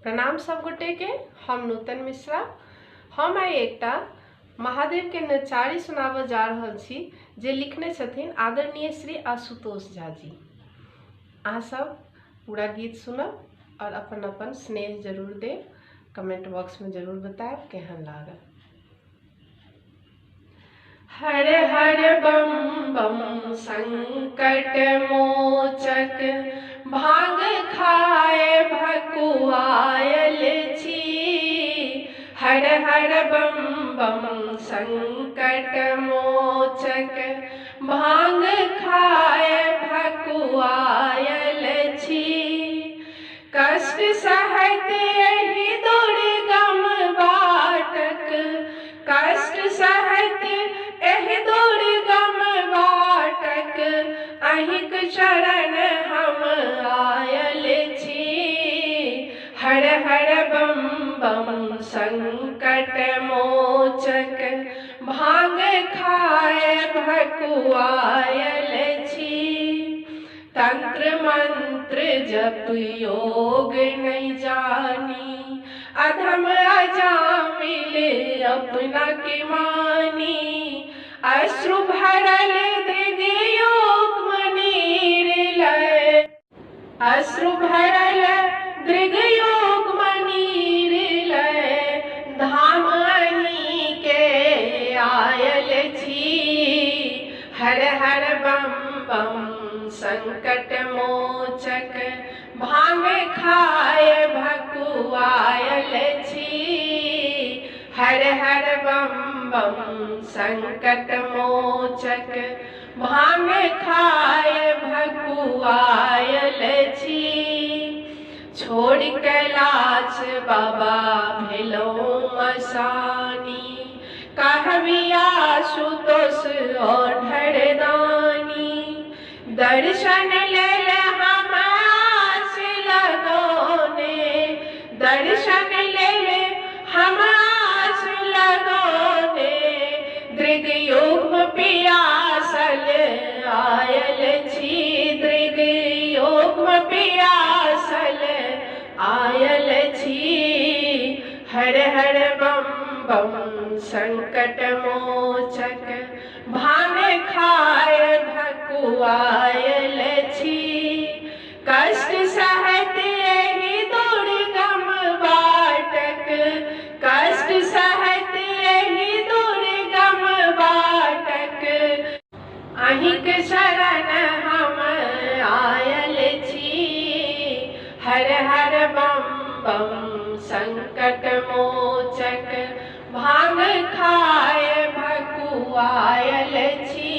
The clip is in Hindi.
प्रणाम सब गोटे के। हम नूतन मिश्रा। हम आई एकटा महादेव के नचारी सुनाब जा रहल छी जे लिखने छथिन आदरणीय श्री आशुतोष झा जी। अहाँ सब पूरा गीत सुनब और अपन अपन स्नेह जरूर देव। कमेंट बॉक्स में जरूर बताएब केहन लागल। हर हर बम बम संकट मोचक, भांग खाए भकुआयल छी। हर हर बम बम संकट मोचक, भांग खाए भकुआयल छी। कष्ट सहत एहि दुर्गम बाटक, कष्ट सहत एहि दुर्गम बाटक, अहिंक शरण हम आयल छी। हर हर बम बम संकट मोचक, भांग खाए भकुआयल छी। तंत्र मंत्र जप योग नहीं जानी, अधम अजामिल अपना के मानी। अश्रु भरल दृग योग नीर लय, अश्रु भरल दृग योग नीर लय। धाम अहीं के आयल छी। हर हर बम बम संकट मोचक, भांग खाए भकुआयल छी। हर हर बम बम संकट मोचक, भांग खाए भकुआयल छी। छोड़ कैलाश बाबा भेलौ मसानी, कहबी आशुतोष ओढ़र दानी। दर्शन लेल हम आस लगौने, दर्शन लेल हम आस लगौने। दृग योग पियासल आयल छी, दृग योग पियासल आयल छी। हर हर बम बम संकट मोचक, भांग खाए भकुआयल छी। कष्ट सहत एहि दुर्गम बाटक, कष्ट सहत एहि दुर्गम बाटक, अहिंक शरण हम आयल छी। हर हर बम बम संकट मोचक, भांग खाए भकुआयल छी।